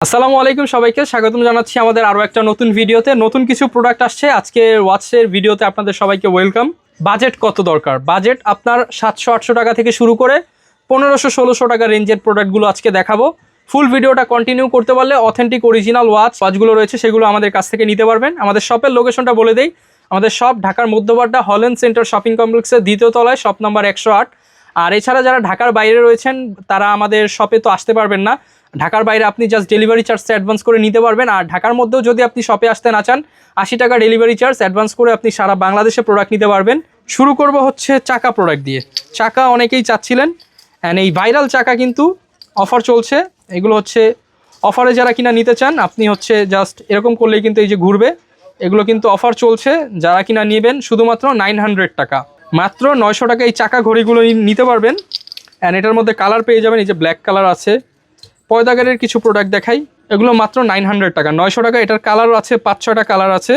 আসসালামু আলাইকুম সবাইকে স্বাগতম জানাচ্ছি আমাদের আরো একটা নতুন ভিডিওতে। নতুন কিছু প্রোডাক্ট আসছে আজকে ওয়াচের ভিডিওতে, আপনাদের সবাইকে ওয়েলকাম। বাজেট কত দরকার? বাজেট আপনার 700-800 টাকা থেকে শুরু করে 1500-1600 টাকা রেঞ্জের প্রোডাক্টগুলো আজকে দেখাবো। ফুল ভিডিওটা কন্টিনিউ করতে পারলে অথেন্টিক অরিজিনাল ওয়াচগুলো রয়েছে সেগুলো আমাদের কাছ থেকে নিতে পারবেন। আমাদের শপের লোকেশনটা বলে দেই, আমাদের শপ ঢাকার মধ্যবাড্ডা হল্যান্ড সেন্টার শপিং কমপ্লেক্সের দ্বিতীয় তলায়, শপ নাম্বার 108। আর এছাড়া যারা ঢাকার বাইরে রয়েছেন তারা আমাদের শপে তো আসতে পারবেন না, ঢাকার বাইরে আপনি জাস্ট ডেলিভারি চার্জটা অ্যাডভান্স করে নিতে পারবেন। আর ঢাকার মধ্যেও যদি আপনি শপে আসতে না চান, 80 টাকা ডেলিভারি চার্জ অ্যাডভান্স করে আপনি সারা বাংলাদেশে প্রোডাক্ট নিতে পারবেন। শুরু করব হচ্ছে চাকা প্রোডাক্ট দিয়ে। চাকা অনেকেই চাচ্ছিলেন, অ্যান্ড এই ভাইরাল চাকা কিন্তু অফার চলছে। এগুলো হচ্ছে অফারে যারা কিনা নিতে চান, আপনি হচ্ছে জাস্ট এরকম করলেই কিন্তু এই যে ঘুরবে, এগুলো কিন্তু অফার চলছে। যারা কিনা নেবেন শুধুমাত্র 900 টাকা, মাত্র 900 টাকা এই চাকা ঘড়িগুলো নিতে পারবেন। অ্যান্ড এটার মধ্যে কালার পেয়ে যাবেন, এই যে ব্ল্যাক কালার আছে। পয়দাগারের কিছু প্রোডাক্ট দেখাই, এগুলো মাত্র 900 টাকা, 900 টাকা। এটার কালারও আছে, 5-6টা কালার আছে।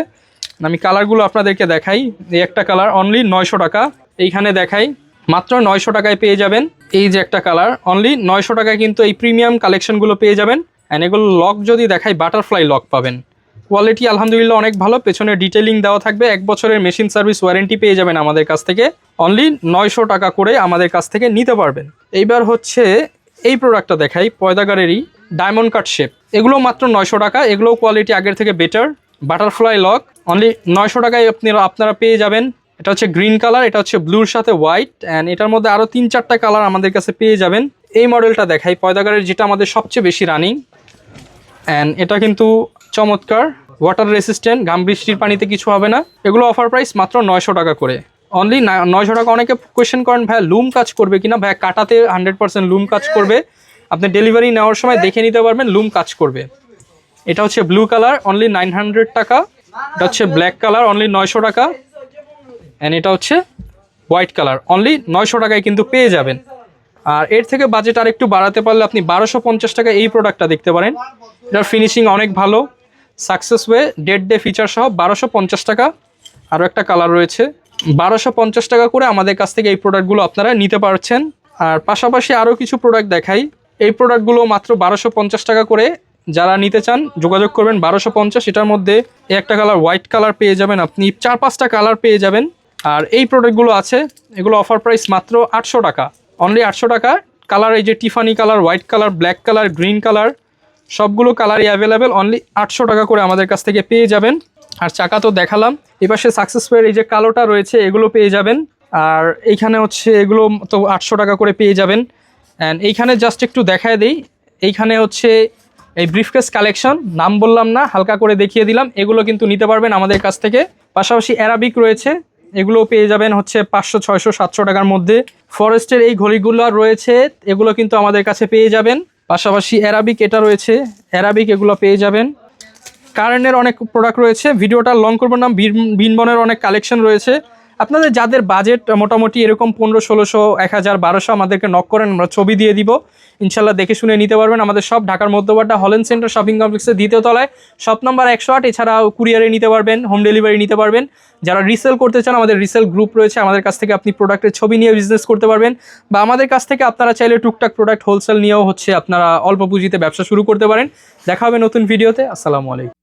আমি কালারগুলো আপনাদেরকে দেখাই। এই একটা কালার অনলি 900 টাকা, এইখানে দেখাই মাত্র 900 টাকায় পেয়ে যাবেন। এই যে একটা কালার অনলি 900 টাকায় কিন্তু এই প্রিমিয়াম কালেকশনগুলো পেয়ে যাবেন। অ্যান্ড এগুলো লক যদি দেখাই, বাটারফ্লাই লক পাবেন। কোয়ালিটি আলহামদুলিল্লাহ অনেক ভালো, পেছনে ডিটেলিং দেওয়া থাকবে। 1 বছরের মেশিন সার্ভিস ওয়ারেন্টি পেয়ে যাবেন আমাদের কাছ থেকে। অনলি 900 টাকা করে আমাদের কাছ থেকে নিতে পারবেন। এইবার হচ্ছে এই প্রোডাক্টটা দেখাই, পয়দাগারেরই ডায়মন্ড কাট শেপ। এগুলো মাত্র 900 টাকা, এগুলোও কোয়ালিটি আগের থেকে বেটার। বাটারফ্লাই লক অনলি 900 টাকায় আপনারা পেয়ে যাবেন। এটা হচ্ছে গ্রিন কালার, এটা হচ্ছে ব্লুর সাথে হোয়াইট, অ্যান্ড এটার মধ্যে আরও 3-4টা কালার আমাদের কাছে পেয়ে যাবেন। এই মডেলটা দেখাই, পয়দাগারের, যেটা আমাদের সবচেয়ে বেশি রানিং। অ্যান্ড এটা কিন্তু চমৎকার, ওয়াটার রেসিস্ট্যান্ট, ঘাম বৃষ্টির পানিতে কিছু হবে না। এগুলো অফার প্রাইস মাত্র 900 টাকা করে, অনলি 900 টাকা। অনেকে কোয়েশ্চেন করেন ভাইয়া লুম কাজ করবে কিনা? ভাইয়া কাটাতে 100% লুম কাজ করবে। আপনি ডেলিভারি নেওয়ার সময় দেখে নিতে পারবেন, লুম কাজ করবে। এটা হচ্ছে ব্লু কালার, অনলি 900 টাকা। এটা হচ্ছে ব্ল্যাক কালার, অনলি 900 টাকা। অ্যান্ড এটা হচ্ছে হোয়াইট কালার, অনলি 900 টাকায় কিন্তু পেয়ে যাবেন। আর এর থেকে বাজেট আর একটু বাড়াতে পারলে আপনি 1250 টাকা এই প্রোডাক্টটা দেখতে পারেন। এটার ফিনিশিং অনেক ভালো, success way, dead day feature সহ 1250 টাকা। আরও একটা কালার রয়েছে, 1250 টাকা করে আমাদের কাছ থেকে এই প্রোডাক্টগুলো আপনারা নিতে পারছেন। আর পাশাপাশি আরও কিছু প্রোডাক্ট দেখাই, এই প্রোডাক্টগুলো মাত্র 1250 টাকা করে। যারা নিতে চান যোগাযোগ করবেন, 1250। এটার মধ্যে এই একটা কালার হোয়াইট কালার পেয়ে যাবেন, আপনি 4-5টা কালার পেয়ে যাবেন। আর এই প্রোডাক্টগুলো আছে, এগুলো অফার প্রাইস মাত্র 800 টাকা, অনলি 800 টাকা। কালার এই যে টিফানি colour, white colour, black colour, green colour, সবগুলো কালারই অ্যাভেলেবেল। অনলি 800 টাকা করে আমাদের কাছ থেকে পেয়ে যাবেন। আর চাকা তো দেখালাম, এপাশে সাকসেসফুল এই যে কালোটা রয়েছে, এগুলো পেয়ে যাবেন। আর এইখানে হচ্ছে এগুলো তো 800 টাকা করে পেয়ে যাবেন। অ্যান্ড এইখানে জাস্ট একটু দেখায় দিই, এইখানে হচ্ছে এই ব্রিফকেস কালেকশন, নাম বললাম না, হালকা করে দেখিয়ে দিলাম। এগুলো কিন্তু নিতে পারবেন আমাদের কাছ থেকে। পাশাপাশি অ্যারাবিক রয়েছে, এগুলো পেয়ে যাবেন হচ্ছে 500, 600, 700 টাকার মধ্যে। ফরেস্টের এই ঘড়িগুলো রয়েছে, এগুলো কিন্তু আমাদের কাছে পেয়ে যাবেন। পাশাপাশি অ্যারাবিক এটা রয়েছে, অ্যারাবিক এগুলো পেয়ে যাবেন। কারেন্টের অনেক প্রোডাক্ট রয়েছে, ভিডিওটা লং করবো না। বিনবনের অনেক কালেকশন রয়েছে। আপনাদের যাদের বাজেট মোটামুটি এরকম 1500, 1600, 1000, 1200 আমাদেরকে নক করেন, আমরা ছবি দিয়ে দিব, ইনশাল্লাহ দেখে শুনে নিতে পারবেন। আমাদের সব ঢাকার মধ্যবাড্ডা হল্যান্ড সেন্টার শপিং কমপ্লেক্সের দ্বিতীয় তলায়, শপ নাম্বার 108। এছাড়াও কুরিয়ারে নিতে পারবেন, হোম ডেলিভারি নিতে পারবেন। যারা রিসেল করতে চান, আমাদের রিসেল গ্রুপ রয়েছে, আমাদের কাছ থেকে আপনি প্রোডাক্টের ছবি নিয়ে বিজনেস করতে পারবেন। বা আমাদের কাছ থেকে আপনারা চাইলে টুকটাক প্রোডাক্ট হোলসেল নিয়েও হচ্ছে আপনারা অল্প পুঁজিতে ব্যবসা শুরু করতে পারেন। দেখা হবে নতুন ভিডিওতে। আসসালামু আলাইকুম।